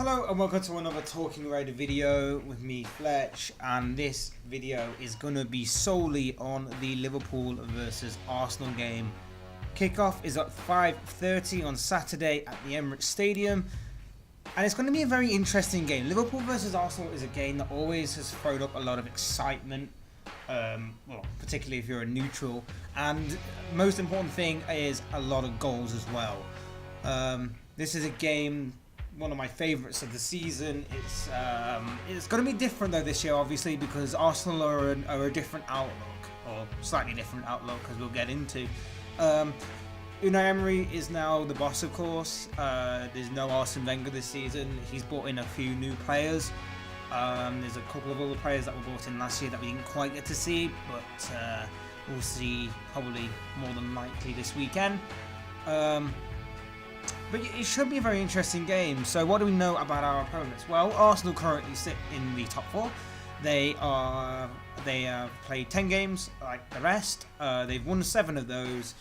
Hello and welcome to another Talking Red video with me, Fletch, and this video is going to be solely on the Liverpool versus Arsenal game. Kickoff is at 5:30 on Saturday at the Emirates Stadium, and it's going to be a very interesting game. Liverpool versus Arsenal is a game that always has thrown up a lot of excitement, particularly if you're a neutral, and most important thing is a lot of goals as well. This is a game, one of my favourites of the season. It's going to be different though this year, obviously, because Arsenal are a different outlook, or slightly different outlook, as we'll get into. Unai Emery is now the boss, of course. There's no Arsene Wenger this season. He's brought in a few new players. There's a couple of other players that were brought in last year that we didn't quite get to see, but we'll see probably more than likely this weekend. But it should be a very interesting game. So what do we know about our opponents? Well, Arsenal currently sit in the top four. They have played 10 games like the rest. They've won 7 of those,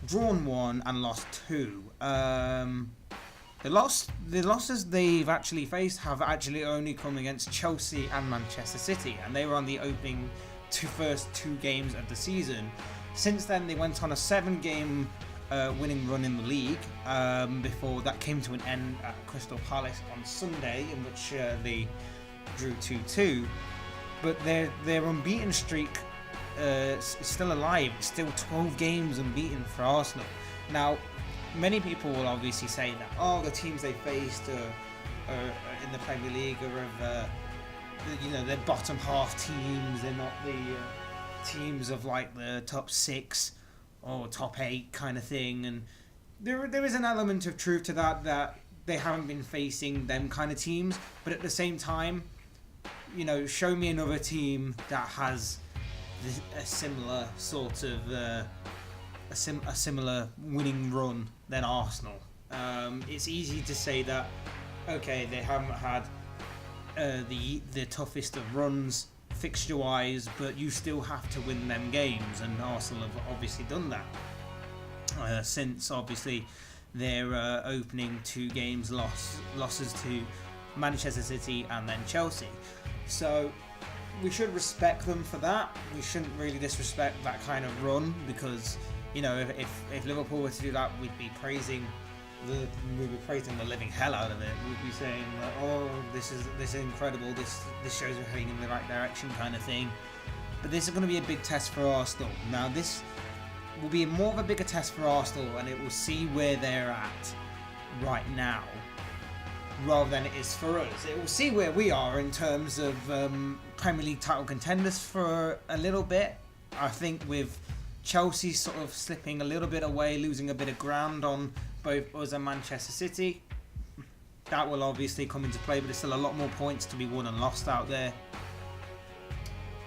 drawn 1 and lost 2. The losses they've actually faced have actually only come against Chelsea and Manchester City, and they were on the opening first 2 games of the season. Since then, they went on a 7-game winning run in the league before that came to an end at Crystal Palace on Sunday, in which they drew 2-2. But their unbeaten streak is still alive. It's still 12 games unbeaten for Arsenal. Now, many people will obviously say that the teams they faced in the Premier League are of they're bottom half teams. They're not the teams of like the top 6 or top 8 kind of thing, and there is an element of truth to that they haven't been facing them kind of teams. But at the same time, show me another team that has a similar sort of a similar winning run than Arsenal. It's easy to say that okay, they haven't had the toughest of runs fixture-wise, but you still have to win them games, and Arsenal have obviously done that since obviously their opening 2 games losses to Manchester City and then Chelsea. So we should respect them for that. We shouldn't really disrespect that kind of run, because if Liverpool were to do that, we'd be praising the living hell out of it. We'd be saying that, this is incredible, this shows we're heading in the right direction kind of thing. But this is going to be a big test for Arsenal. Now this will be more of a bigger test for Arsenal, and it will see where they're at right now rather than it is for us. It will see where we are in terms of Premier League title contenders for a little bit. I think with Chelsea sort of slipping a little bit away, losing a bit of ground on both us and Manchester City, that will obviously come into play, but there's still a lot more points to be won and lost out there.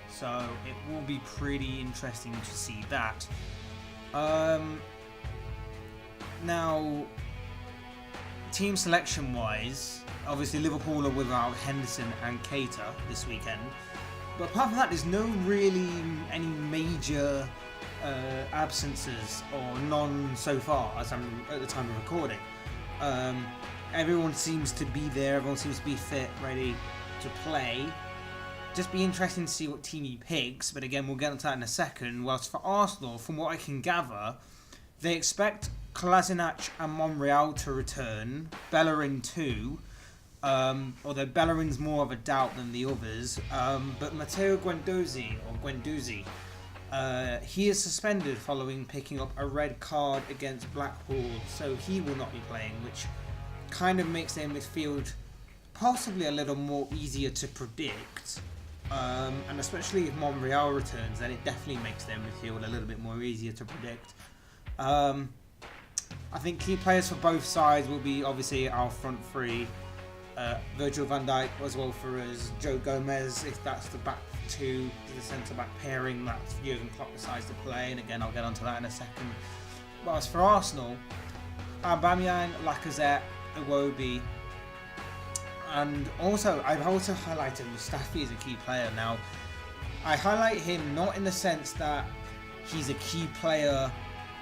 So it will be pretty interesting to see that. Now, team selection wise, obviously Liverpool are without Henderson and Keita this weekend, but apart from that, there's no really any major absences, or none so far as I'm at the time of recording. Everyone seems to be there, everyone seems to be fit, ready to play. Just be interesting to see what team he picks, but again, we'll get into that in a second. Whilst for Arsenal, from what I can gather, they expect Kolasinac and Monreal to return, Bellerin too, although Bellerin's more of a doubt than the others, but Matteo Guendouzi, he is suspended following picking up a red card against Blackpool, so he will not be playing, which kind of makes their midfield possibly a little more easier to predict. And especially if Monreal returns, then it definitely makes their midfield a little bit more easier to predict. I think key players for both sides will be obviously our front 3. Virgil van Dijk as well for us, Joe Gomez if that's the back 2, the centre-back pairing that Jurgen Klopp decides to play, and again I'll get onto that in a second. But as for Arsenal, Aubameyang, Lacazette, Iwobi, and also I've also highlighted Mustafi as a key player. Now I highlight him not in the sense that he's a key player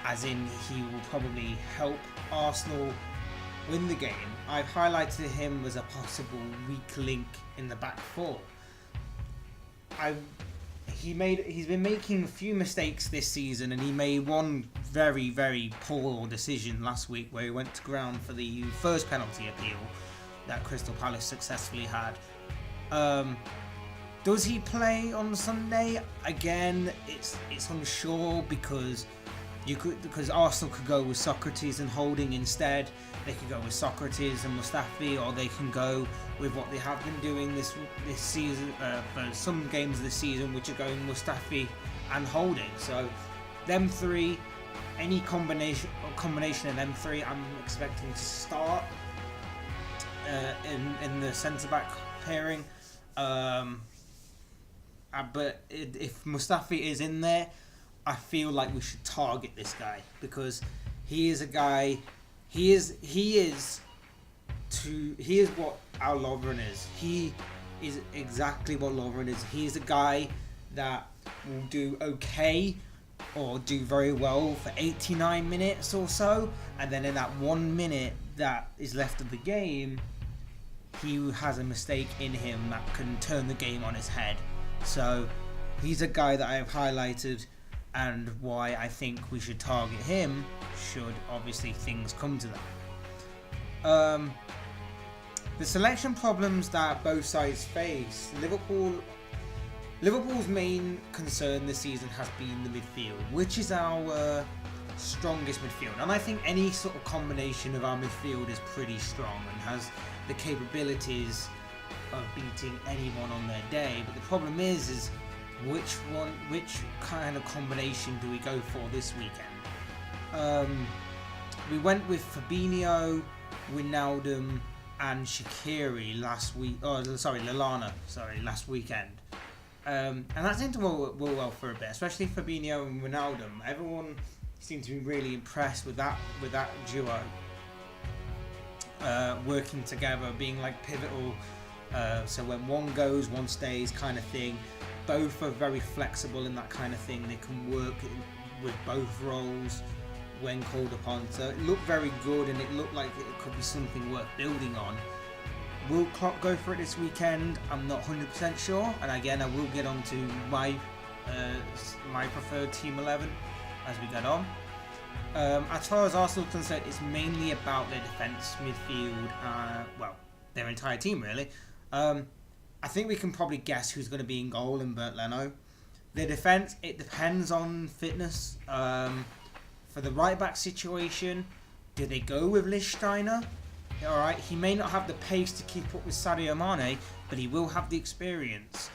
as in he will probably help Arsenal in the game, I've highlighted him as a possible weak link in the back four. He's been making a few mistakes this season, and he made one very, very poor decision last week where he went to ground for the first penalty appeal that Crystal Palace successfully had. Does he play on Sunday? Again, it's unsure because Arsenal could go with Socrates and Holding instead. They could go with Socrates and Mustafi, or they can go with what they have been doing this season for some games of the season, which are going Mustafi and Holding. So them three, any combination of them three, I'm expecting to start in the centre back pairing. But if Mustafi is in there, I feel like we should target this guy because he is a guy. He is what our Lovren is. He is exactly what Lovren is. He is a guy that will do okay or do very well for 89 minutes or so, and then in that 1 minute that is left of the game, he has a mistake in him that can turn the game on his head. So he's a guy that I have highlighted, and why I think we should target him should obviously things come to that. The selection problems that both sides face, Liverpool's main concern this season has been the midfield, which is our strongest midfield, and I think any sort of combination of our midfield is pretty strong and has the capabilities of beating anyone on their day. But the problem is which kind of combination do we go for this weekend? We went with Fabinho, Wijnaldum and Shaqiri last weekend. And that seemed to work well for a bit, especially Fabinho and Wijnaldum. Everyone seemed to be really impressed with that duo working together, being like pivotal. So when one goes, one stays kind of thing. Both are very flexible in that kind of thing. They can work with both roles when called upon. So it looked very good, and it looked like it could be something worth building on. Will Klopp go for it this weekend? I'm not 100% sure. And again, I will get on to my preferred team 11 as we get on. As far as Arsenal is concerned, it's mainly about their defence, midfield, their entire team really. I think we can probably guess who's going to be in goal in Bernd Leno. Their defence, it depends on fitness. For the right back situation, do they go with Lichtsteiner? Alright, he may not have the pace to keep up with Sadio Mane, but he will have the experience.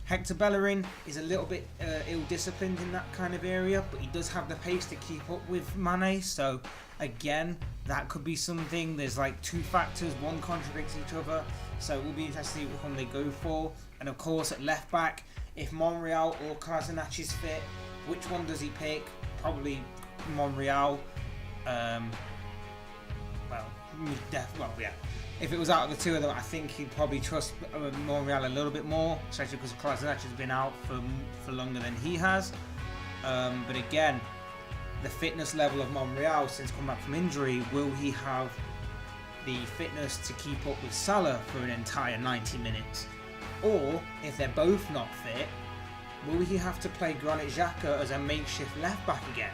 Hector Bellerin is a little bit ill-disciplined in that kind of area, but he does have the pace to keep up with Mane, so again, that could be something. There's like two factors, one contradicts each other, so it will be interesting to see which one they go for. And of course, at left back, if Monreal or Kolasinac is fit, which one does he pick? Probably Monreal. If it was out of the two of them, I think he'd probably trust Monreal a little bit more, especially because Kolasinac has been out for longer than he has. But again, the fitness level of Monreal since coming back from injury, will he have the fitness to keep up with Salah for an entire 90 minutes? Or, if they're both not fit, will he have to play Granit Xhaka as a makeshift left back again?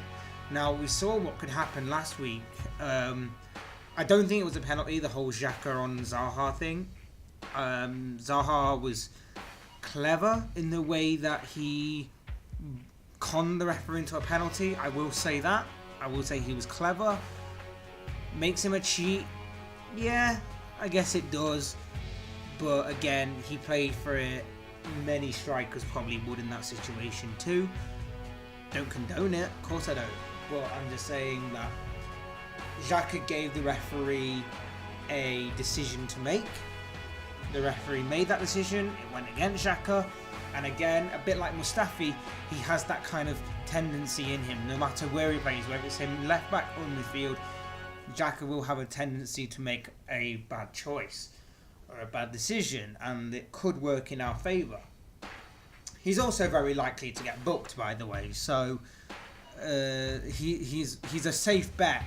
Now, we saw what could happen last week. I don't think it was a penalty, the whole Xhaka on Zaha thing. Zaha was clever in the way that he conned the referee into a penalty. I will say that. I will say he was clever. Makes him a cheat? Yeah, I guess it does. But again, he played for it. Many strikers probably would in that situation too. Don't condone it, of course I don't. But I'm just saying that Xhaka gave the referee a decision to make. The referee made that decision. It went against Xhaka. And again, a bit like Mustafi, he has that kind of tendency in him. No matter where he plays, whether it's him left back or midfield, Xhaka will have a tendency to make a bad choice or a bad decision, and it could work in our favour. He's also very likely to get booked, by the way, so he's a safe bet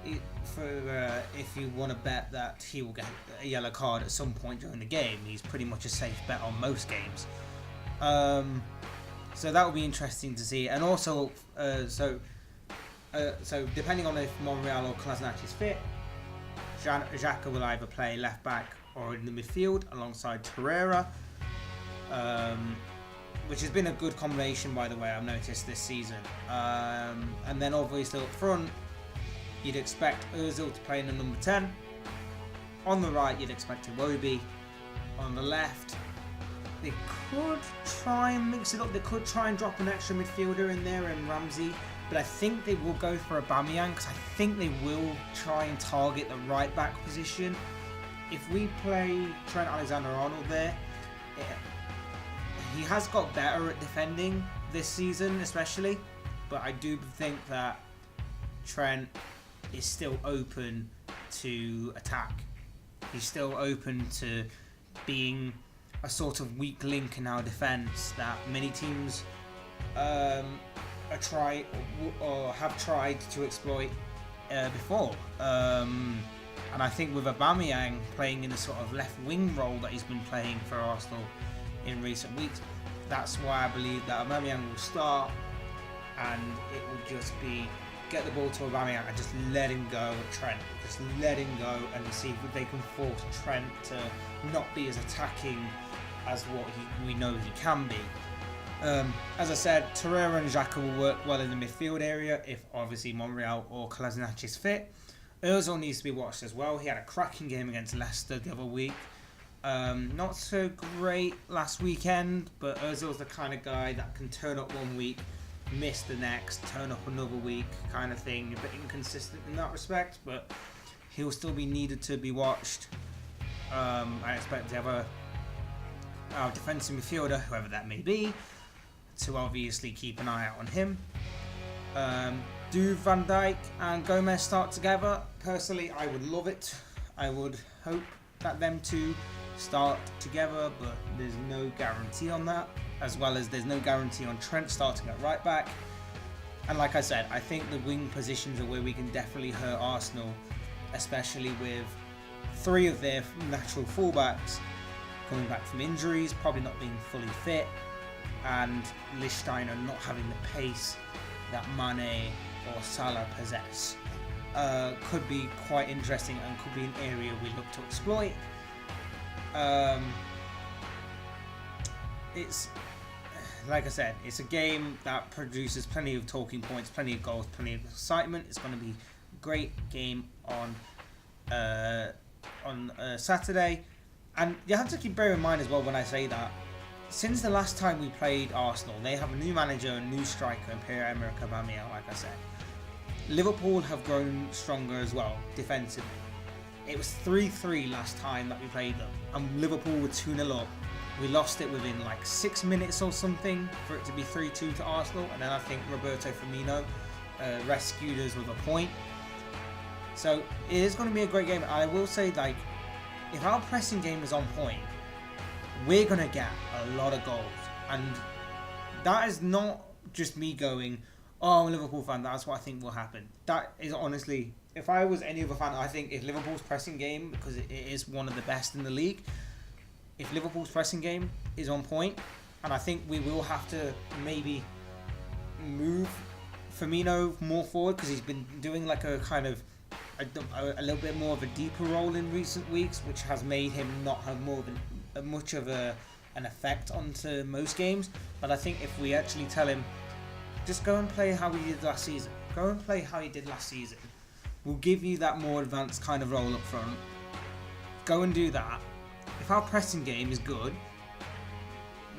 if you want to bet that he will get a yellow card at some point during the game, he's pretty much a safe bet on most games. So that will be interesting to see. And also, so depending on if Monreal or Kolasinac is fit, Xhaka will either play left back or in the midfield alongside Torreira, which has been a good combination, by the way, I've noticed this season. And then obviously up front, you'd expect Ozil to play in the number 10. On the right, you'd expect Iwobi. On the left, they could try and mix it up. They could try and drop an extra midfielder in there and Ramsey. But I think they will go for Aubameyang because I think they will try and target the right back position. If we play Trent Alexander-Arnold there, he has got better at defending this season especially. But I do think that Trent is still open to attack. He's still open to being a sort of weak link in our defence that many teams have tried to exploit before. And I think with Aubameyang playing in the sort of left wing role that he's been playing for Arsenal in recent weeks, that's why I believe that Aubameyang will start, and it will just be get the ball to Aubameyang and just let him go at Trent. Just let him go and see if they can force Trent to not be as attacking as what we know he can be. As I said, Torreira and Xhaka will work well in the midfield area if obviously Monreal or Kolasinac is fit. Ozil needs to be watched as well. He had a cracking game against Leicester the other week. Not so great last weekend, but Ozil's the kind of guy that can turn up one week, miss the next, turn up another week kind of thing. A bit inconsistent in that respect, but he'll still be needed to be watched. I expect to have our defensive midfielder, whoever that may be, to obviously keep an eye out on him. Do Van Dijk and Gomez start together? Personally, I would love it. I would hope that them two start together, but there's no guarantee on that, as well as there's no guarantee on Trent starting at right back. And like I said, I think the wing positions are where we can definitely hurt Arsenal, especially with three of their natural fullbacks coming back from injuries, probably not being fully fit, and Lichtsteiner not having the pace that Mane or Salah possess. Could be quite interesting and could be an area we look to exploit. It's like I said, it's a game that produces plenty of talking points, plenty of goals, plenty of excitement. It's going to be a great game on Saturday, and you have to keep bearing in mind as well when I say that, since the last time we played Arsenal, they have a new manager, a new striker, Pierre-Emerick Aubameyang, like I said. Liverpool have grown stronger as well, defensively. It was 3-3 last time that we played them, and Liverpool were 2-0 up. We lost it within like 6 minutes or something for it to be 3-2 to Arsenal, and then I think Roberto Firmino rescued us with a point. So it is going to be a great game. I will say, like, if our pressing game is on point, we're going to get a lot of goals. And that is not just me going, oh, I'm a Liverpool fan, that's what I think will happen. That is honestly, if I was any other fan, I think if Liverpool's pressing game, because it is one of the best in the league, if Liverpool's pressing game is on point, and I think we will have to maybe move Firmino more forward, because he's been doing like a kind of a little bit more of a deeper role in recent weeks, which has made him not have much of an effect onto most games. But I think if we actually tell him, just go and play how he did last season, we'll give you that more advanced kind of role up front, go and do that. If our pressing game is good,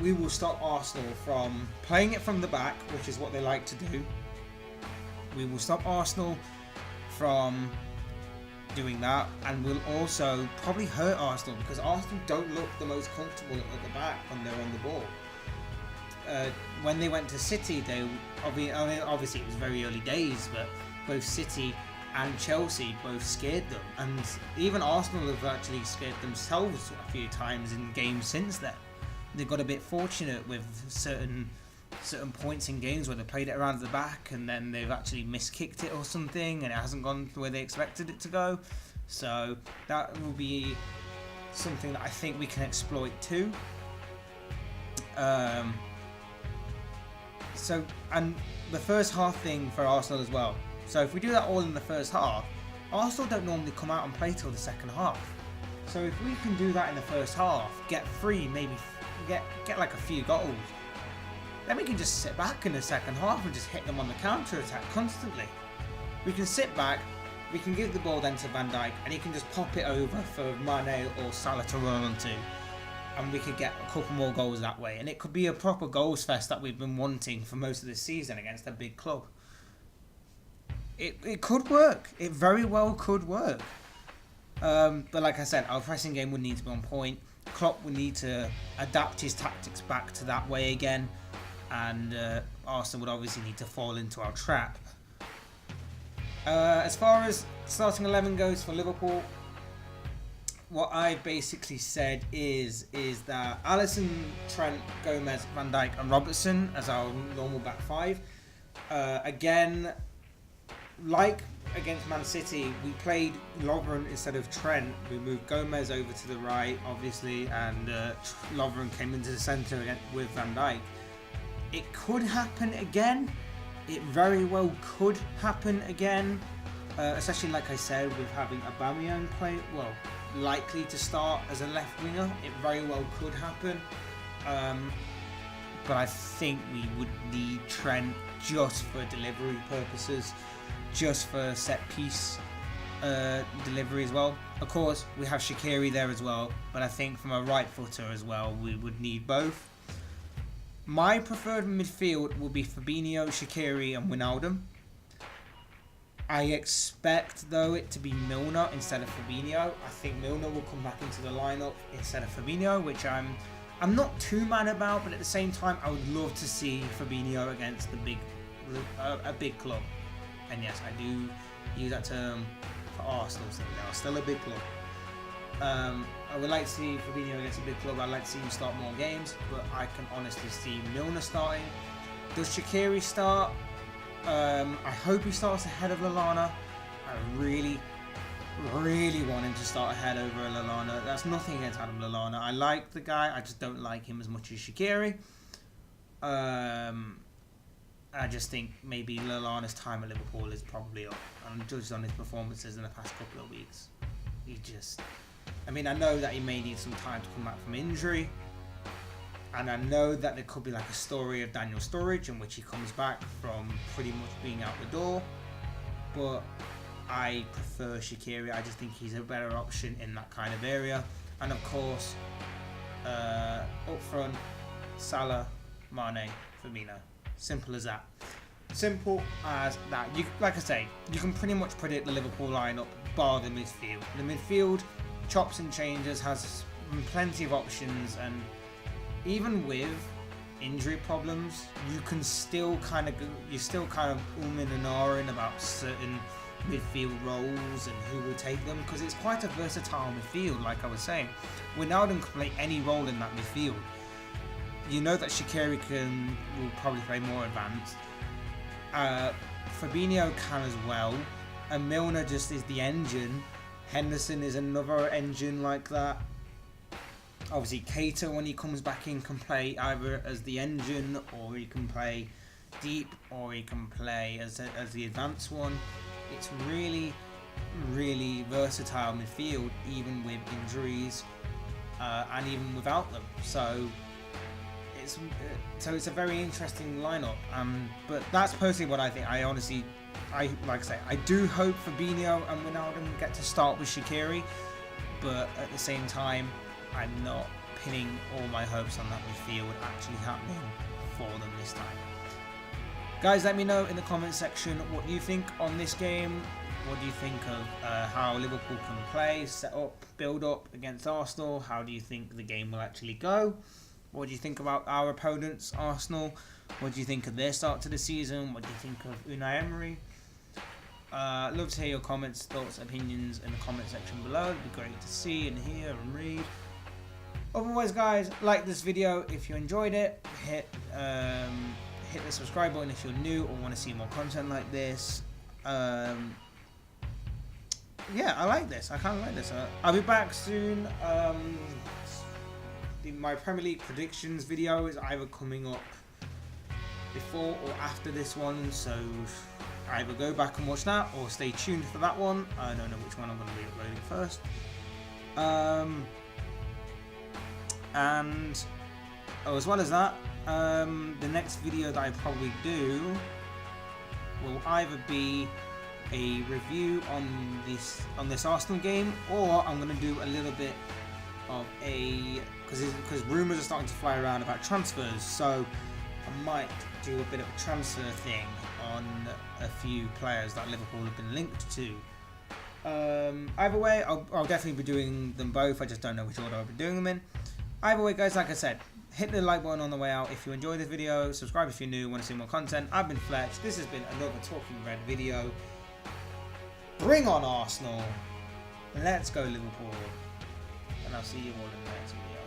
we will stop Arsenal from playing it from the back, which is what they like to do. We will stop Arsenal from doing that, and we'll also probably hurt Arsenal, because Arsenal don't look the most comfortable at the back when they're on the ball. When they went to City, they obviously it was very early days, but both City and Chelsea both scared them, and even Arsenal have actually scared themselves a few times in games since then. They got a bit fortunate with certain certain points in games where they played it around the back and then they've actually miskicked it or something and it hasn't gone the way they expected it to go. So that will be something that I think we can exploit too. So, and the first half thing for Arsenal as well. So if we do that all in the first half, Arsenal don't normally come out and play till the second half. So if we can do that in the first half, get free, maybe get like a few goals, then we can just sit back in the second half and just hit them on the counter attack constantly. We can sit back, we can give the ball then to Van Dijk and he can just pop it over for Mane or Salah to run onto, and we could get a couple more goals that way, and it could be a proper goals fest that we've been wanting for most of the season against a big club. It could work. It very well could work. But like I said, our pressing game would need to be on point. Klopp would need to adapt his tactics back to that way again, and Arsenal would obviously need to fall into our trap. As far as starting 11 goes for Liverpool, what I basically said is that Alisson, Trent, Gomez, Van Dijk and Robertson as our normal back five. Again, like against Man City, we played Lovren instead of Trent. We moved Gomez over to the right, obviously, and Lovren came into the centre again with Van Dijk. It could happen again. It very well could happen again, especially like I said, with having Aubameyang play, well, likely to start as a left winger. It very well could happen. But I think we would need Trent just for delivery purposes, just for set piece delivery as well. Of course, we have Shaqiri there as well, but I think from a right footer as well, we would need both. My preferred midfield will be Fabinho, Shaqiri and Wijnaldum. I expect, though, it to be Milner instead of Fabinho. I think Milner will come back into the lineup instead of Fabinho, which I'm not too mad about, but at the same time, I would love to see Fabinho against a big club. And yes, I do use that term for Arsenal, so they are still a big club. I would like to see Fabinho against a big club. I'd like to see him start more games, but I can honestly see Milner starting. Does Shaqiri start? I hope he starts ahead of Lallana. I really want him to start ahead over Lallana. That's nothing against Adam Lallana. I like the guy, I just don't like him as much as Shaqiri. I just think maybe Lallana's time at Liverpool is probably up, and judged on his performances in the past couple of weeks, I know that he may need some time to come back from injury, and I know that there could be like a story of Daniel Sturridge in which he comes back from pretty much being out the door, but I prefer Shaqiri. I just think he's a better option in that kind of area. And of course, up front, Salah, Mane, Firmino. Simple as that. Simple as that. Like I say, you can pretty much predict the Liverpool lineup bar the midfield. The midfield chops and changes, has plenty of options, and even with injury problems, you're still kind of umming and ahhing about certain midfield roles and who will take them, because it's quite a versatile midfield. Like I was saying, Wijnaldum can play any role in that midfield. You know that Shaqiri will probably play more advanced. Fabinho can as well, and Milner just is the engine. Henderson is another engine like that. Obviously, Keita, when he comes back in, can play either as the engine, or he can play deep, or he can play as the advanced one. It's really, really versatile midfield, even with injuries and even without them. So it's a very interesting lineup. But that's personally what I think. Like I say, I do hope Fabinho and Wijnaldum get to start with Shaqiri, but at the same time, I'm not pinning all my hopes on that midfield actually happening for them this time. Guys, let me know in the comment section what you think on this game. What do you think of how Liverpool can play, set up, build up against Arsenal? How do you think the game will actually go? What do you think about our opponents, Arsenal? What do you think of their start to the season? What do you think of Unai Emery? Love to hear your comments, thoughts, opinions in the comment section below. It'd be great to see and hear and read. Otherwise, guys, like this video if you enjoyed it. Hit the subscribe button if you're new or want to see more content like this. Yeah, I like this. I kind of like this. I'll be back soon. My Premier League predictions video is either coming up before or after this one, so either go back and watch that or stay tuned for that one. I don't know which one I'm going to be uploading first. And as well as that, the next video that I probably do will either be a review on this Arsenal game, or I'm going to do a little bit of because rumours are starting to fly around about transfers, so I might do a bit of a transfer thing on a few players that Liverpool have been linked to. Either way, I'll definitely be doing them both. I just don't know which order I'll be doing them in. Either way, guys, like I said, hit the like button on the way out if you enjoyed this video. Subscribe if you're new, want to see more content. I've been Fletch. This has been another Talking Red video. Bring on Arsenal. Let's go Liverpool. And I'll see you all in the next video.